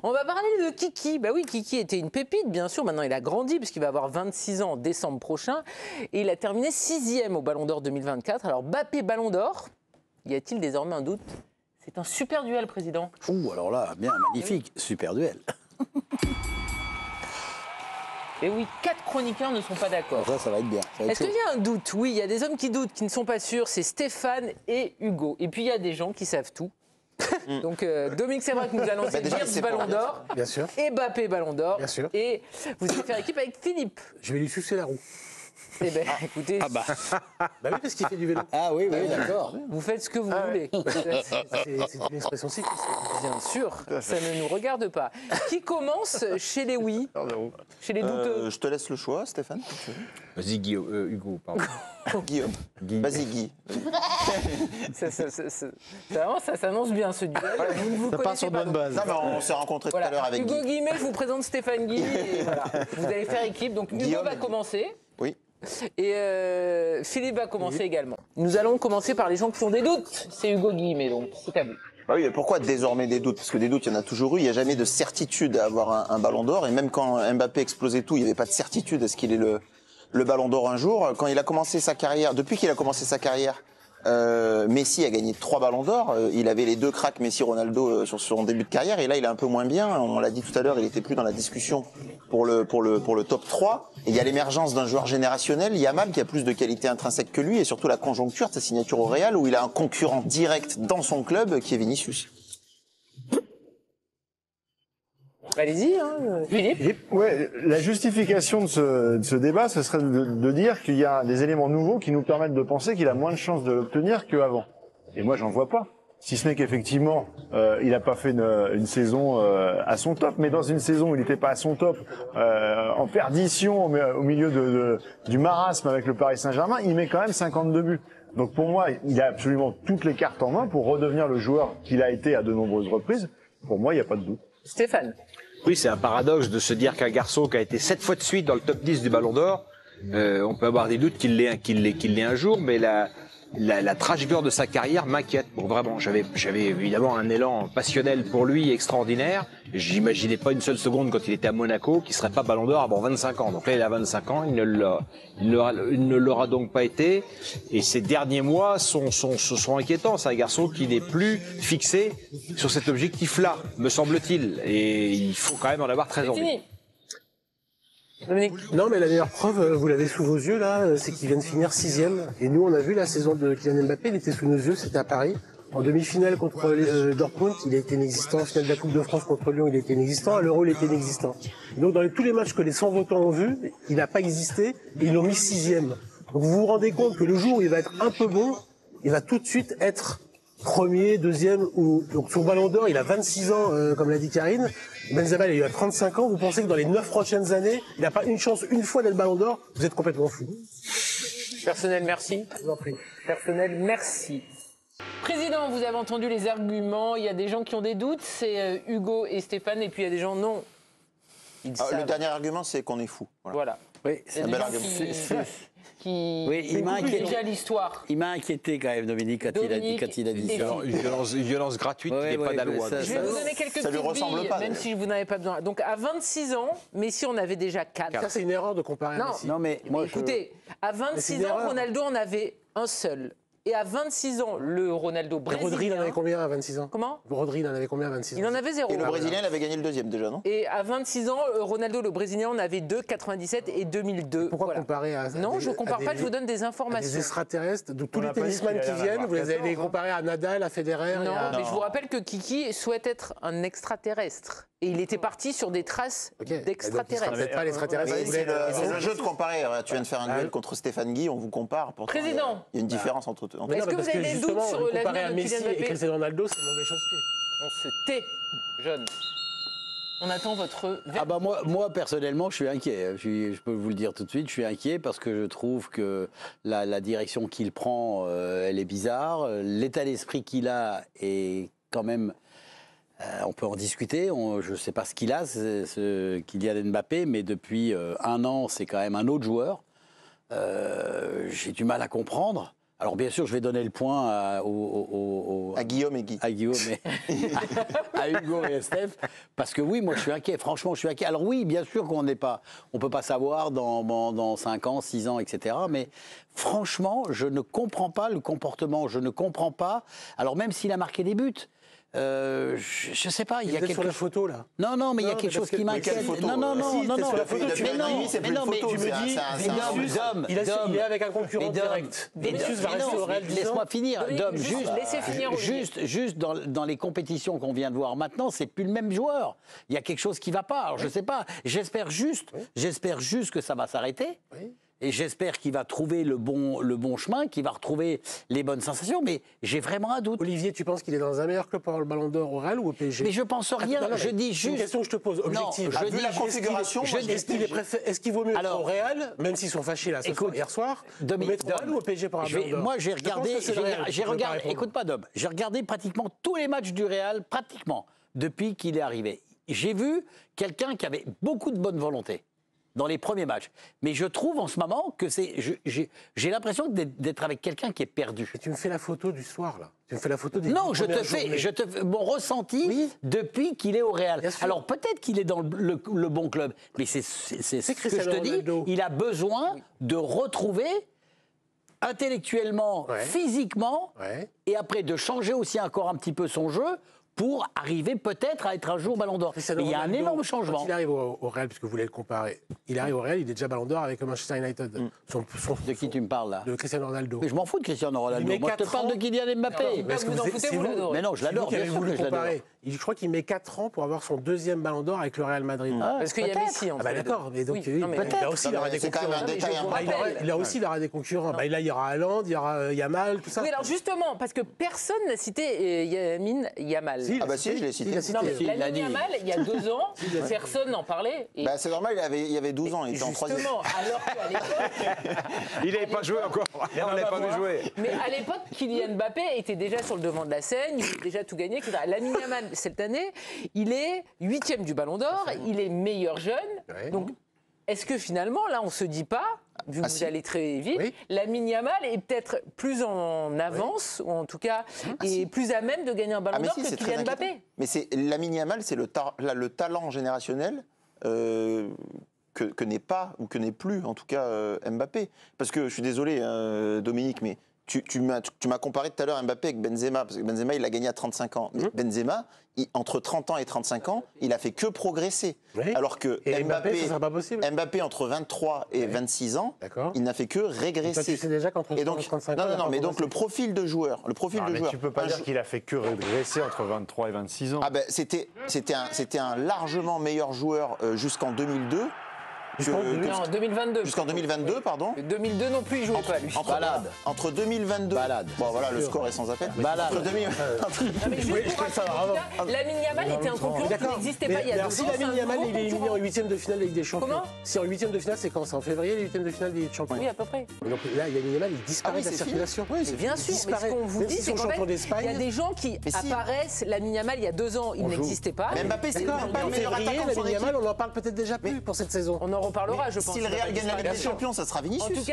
On va parler de Kiki. Bah oui, Kiki était une pépite, bien sûr. Maintenant, il a grandi puisqu'il va avoir 26 ans en décembre prochain. Et il a terminé 6e au Ballon d'Or 2024. Alors, Mbappé Ballon d'Or, y a-t-il désormais un doute? C'est un super duel, président. Ouh, alors là, bien, magnifique, super duel. Et oui, 4 chroniqueurs ne sont pas d'accord. Ça va être bien. Est-ce qu'il y a un doute? Oui, il y a des hommes qui doutent, qui ne sont pas sûrs. C'est Stéphane et Hugo. Et puis, il y a des gens qui savent tout. Donc, Dominique Sévrac nous a lancé Girls Ballon d'Or. Bien sûr. Et Mbappé Ballon d'Or. Bien sûr. Et vous allez faire équipe avec Philippe. Je vais lui sucer la roue. Eh bien, écoutez, Bah oui, parce qu'il fait du vélo. Ah oui, oui, d'accord. vous faites ce que vous voulez. C'est une expression cycliste. Bien sûr, ça ne nous regarde pas. Qui commence chez les oui? Chez les douteux? Je te laisse le choix, Stéphane. Vas-y, Hugo, pardon. Guillaume. Vas-y, Guy. Ça s'annonce bien ce duel. Vous ne vous Ça part connaissez sur pas. bonne base. Non, mais on s'est rencontrés tout à Voilà. l'heure avec Hugo Guy. Guillemet, je vous présente Stéphane Guy. Et voilà. Vous allez faire équipe. Donc Hugo Guillaume va et Guy. commencer. Oui. Et Philippe va commencer également. Nous allons commencer par les gens qui ont des doutes. C'est Hugo Guillemet, donc c'est à vous. Ah oui, mais pourquoi désormais des doutes? Parce que des doutes, il y en a toujours eu. Il n'y a jamais de certitude à avoir un ballon d'or. Et même quand Mbappé explosait tout, il n'y avait pas de certitude à ce qu'il ait le ballon d'or un jour. Quand il a commencé sa carrière, depuis qu'il a commencé sa carrière, Messi a gagné 3 ballons d'or. Il avait les 2 cracks Messi-Ronaldo sur son début de carrière. Et là, il est un peu moins bien. On l'a dit tout à l'heure, il était plus dans la discussion pour le top 3. Et il y a l'émergence d'un joueur générationnel, Yamal, qui a plus de qualité intrinsèque que lui. Et surtout la conjoncture de sa signature au Real, où il a un concurrent direct dans son club, qui est Vinicius. Allez-y, Philippe. Ouais, la justification de ce débat, ce serait de dire qu'il y a des éléments nouveaux qui nous permettent de penser qu'il a moins de chances de l'obtenir qu'avant. Et moi, j'en vois pas. Si ce n'est qu'effectivement, il n'a pas fait une saison à son top, mais dans une saison où il n'était pas à son top, en perdition au milieu du marasme avec le Paris Saint-Germain, il met quand même 52 buts. Donc pour moi, il a absolument toutes les cartes en main pour redevenir le joueur qu'il a été à de nombreuses reprises. Pour moi, il n'y a pas de doute. Stéphane. Oui, c'est un paradoxe de se dire qu'un garçon qui a été 7 fois de suite dans le top 10 du Ballon d'Or, on peut avoir des doutes qu'il l'ait un jour, mais la trajectoire de sa carrière m'inquiète. Bon, vraiment, j'avais évidemment un élan passionnel pour lui extraordinaire. J'imaginais pas une seule seconde quand il était à Monaco qu'il serait pas Ballon d'Or avant 25 ans. Donc là, il a 25 ans, il ne l'aura donc pas été. Et ces derniers mois sont inquiétants. C'est un garçon qui n'est plus fixé sur cet objectif-là, me semble-t-il. Et il faut quand même en avoir très envie. Fini. Dominique. Non, mais la meilleure preuve, vous l'avez sous vos yeux, là, c'est qu'il vient de finir 6e. Et nous, on a vu la saison de Kylian Mbappé, il était sous nos yeux, c'était à Paris. En demi-finale contre Dortmund, il a été inexistant. En finale de la Coupe de France contre Lyon, il a été inexistant. À l'Euro, il était inexistant. Et donc, dans tous les matchs que les 100 votants ont vus, il n'a pas existé et ils l'ont mis 6e. Donc, vous vous rendez compte que le jour où il va être un peu bon, il va tout de suite être premier, deuxième, donc son Ballon d'Or, il a 26 ans, comme l'a dit Karine. Benzema, il a 35 ans. Vous pensez que dans les 9 prochaines années, il n'a pas une chance une fois d'être Ballon d'Or? Vous êtes complètement fou. Personnel, merci. Je vous en prie. Personnel, merci. Président, vous avez entendu les arguments. Il y a des gens qui ont des doutes. C'est Hugo et Stéphane. Et puis il y a des gens non. Ils Le savent. dernier argument, c'est qu'on est fou. Voilà. Oui, Il y a un des bel gens argument. qui Oui, il m'a découvrent inquiété. déjà l'histoire. Il m'a inquiété quand même, Dominique, quand il a dit et ça. Une violence gratuite qui n'est pas la loi. Je vais vous donner quelques ça lui petites ressemble billes, pas, même d'ailleurs. si vous n'avez pas besoin. Donc à 26 ans, Messi en avait déjà 4. Ça, c'est une erreur de comparer à Non. Messi. Non, mais moi, Écoutez, à c'est 26 une ans, erreur. Ronaldo en avait un seul. Et à 26 ans, le Ronaldo Et Rodri, il en brésilien... avait combien à 26 ans? Comment? Rodri, il en avait combien à 26 ans? Il en avait 0. Et le Brésilien, il avait gagné le deuxième déjà, non? Et à 26 ans, Ronaldo, le Brésilien, en avait 2, 97 et 2002. Pourquoi Voilà. comparer à Non, je ne compare pas, je vous donne des à des informations. extraterrestres, de tous On les n'a pas dit tennisman qu'il qui allait en viennent, avoir vous les 14, allez les comparer à Nadal, à Federer Non, et à... mais je vous rappelle que Kiki souhaite être un extraterrestre. Et il était parti sur des traces Ok. Donc, il d'extraterrestres. sera peut-être pas l'extraterrestre. Oui, vous c'est voulez- c'est le jeu de comparer. Tu viens de faire un duel contre Stéphane Guy, on vous compare. Pourtant, Président. Il y a une différence entre eux. Mais Est-ce non, que parce vous avez des doutes justement, sur le comparer l'avenir à de Messi Kylian et Mbappé? Cristiano Ronaldo, c'est une mauvaise chose. On se tait, jeune. On attend votre... Ah bah moi personnellement, je suis inquiet. Je peux vous le dire tout de suite, je suis inquiet parce que je trouve que la direction qu'il prend, elle est bizarre. L'état d'esprit qu'il a est quand même... on peut en discuter, je ne sais pas ce qu'il a, ce Kylian Mbappé, mais depuis un an, c'est quand même un autre joueur. J'ai du mal à comprendre. Alors bien sûr, je vais donner le point À Guillaume et Guy. à Guillaume et à Hugo et à Steph, parce que oui, moi je suis inquiet, franchement je suis inquiet. Alors oui, bien sûr qu'on peut pas savoir dans 5 ans, 6 ans, etc. Mais franchement, je ne comprends pas le comportement, je ne comprends pas, alors même s'il a marqué des buts, je sais pas, il y a quelque sur la chose... photo là. Non, mais il y a quelque chose qui m'inquiète. Non, sur la photo, tu mais non, tu me dis, il est avec un concurrent direct. Vinicius va rester au Real 10 ans. Laisse-moi finir, Dom, laissez finir Olivier. juste dans les compétitions qu'on vient de voir maintenant, c'est plus le même joueur. Il y a quelque chose qui va pas. Alors je sais pas. J'espère juste que ça va s'arrêter. Oui. Et j'espère qu'il va trouver le bon chemin, qu'il va retrouver les bonnes sensations, mais j'ai vraiment un doute. Olivier, tu penses qu'il est dans un meilleur club pour avoir le Ballon d'Or au Real ou au PSG? Mais je pense rien, Non, je dis c'est une juste... question que je te pose, objective. Non, je dis la configuration, Est-ce qu'il vaut mieux être au Real, même s'ils sont fâchés là, hier soir, ou mettre au Real ou au PSG pour avoir le Ballon d'Or? Moi, j'ai regardé, écoute pas Dom, j'ai regardé pratiquement tous les matchs du Real, pratiquement, depuis qu'il est arrivé. J'ai vu quelqu'un qui avait beaucoup de bonne volonté dans les premiers matchs. Mais je trouve en ce moment que j'ai l'impression d'être avec quelqu'un qui est perdu. Et tu me fais la photo du soir, là. Tu me fais la photo des Non, premières journées. je te fais mon ressenti depuis qu'il est au Real. Alors peut-être qu'il est dans le bon club, mais c'est ce que je te dis. Il a besoin de retrouver intellectuellement, physiquement, et après de changer aussi encore un petit peu son jeu pour arriver peut-être à être un jour Ballon d'Or. Il y a un énorme changement. Quand il arrive au Real, puisque vous voulez le comparer, il arrive au Real, il est déjà Ballon d'Or avec Manchester United. De qui tu me parles là? De Cristiano Ronaldo. Mais je m'en fous de Cristiano Ronaldo. Moi, je te parle de Kylian Mbappé. Mais vous en foutez, vous l'adorez. Mais non, je l'adore, bien sûr que je l'adore. Je crois qu'il met 4 ans pour avoir son 2e Ballon d'Or avec le Real Madrid. Parce qu'il y a Messi en fait. D'accord, mais donc il a aussi C'est quand même un détail important. il a aussi des concurrents. Là, il y aura Haaland, il y aura Yamal, tout ça. Oui, alors justement, parce que personne n'a cité Lamine Yamal. Ah bah si, je l'ai cité. Non, mais Lamine Yamal, il y a 2 ans, personne n'en parlait. Et Bah c'est normal, il y avait 12 ans, il était en 3e. justement, alors qu'à l'époque... Il n'avait pas joué encore. On l'avait pas vu jouer. Mais à l'époque, Kylian Mbappé était déjà sur le devant de la scène, il avait déjà tout gagné. Lamine Yamal, cette année, il est 8e du Ballon d'Or, il est meilleur jeune. Donc, est-ce que finalement, là, on se dit pas, vu que vous allez très vite, Lamine Yamal est peut-être plus en avance, ou en tout cas, est plus à même de gagner un Ballon d'Or que Kylian Mbappé? Mais Lamine Yamal, c'est le talent générationnel que n'est pas, ou que n'est plus, en tout cas, Mbappé. Parce que, je suis désolé, Dominique, mais tu m'as comparé tout à l'heure Mbappé avec Benzema, parce que Benzema, il a gagné à 35 ans. Mais Benzema, entre 30 ans et 35 ans, il a fait que progresser. Alors que Mbappé, entre 23 et 26 ans, il n'a fait que régresser. Toi, tu sais déjà qu'entre 30 et 35 ans... Non, mais donc le profil de joueur... Tu peux pas dire qu'il a fait que régresser entre 23 et 26 ans. Ah ben, c'était un largement meilleur joueur jusqu'en 2002. Non, 2022. Jusqu'en 2022, pardon. 2002 non plus, il jouait pas, lui. Entre 2022... Bon, voilà, le score est sans appel. Entre 2022... Lamine Yamal était un concurrent qui n'existait pas il y a 2 ans. Si Lamine Yamal il est éliminé en 8e de finale de Ligue des Champions. Comment? Si en 8e de finale, c'est quand? C'est en février, les 8e de finale de Ligue des Champions. Oui, à peu près. Donc là, Lamine Yamal, il disparaît de la circulation. Bien sûr, mais ce qu'on vous dit, c'est qu'en fait, il y a des gens qui apparaissent. Lamine Yamal, il y a 2 ans, il n'existait pas. Mais Mbappé, c'est pas le meilleur attaquant de son équipe. Lamine Yamal, on en parle peut-être déjà plus pour cette saison. On en reparlera, je pense. Si le Real gagne la Ligue des Champions, ça sera Vinicius.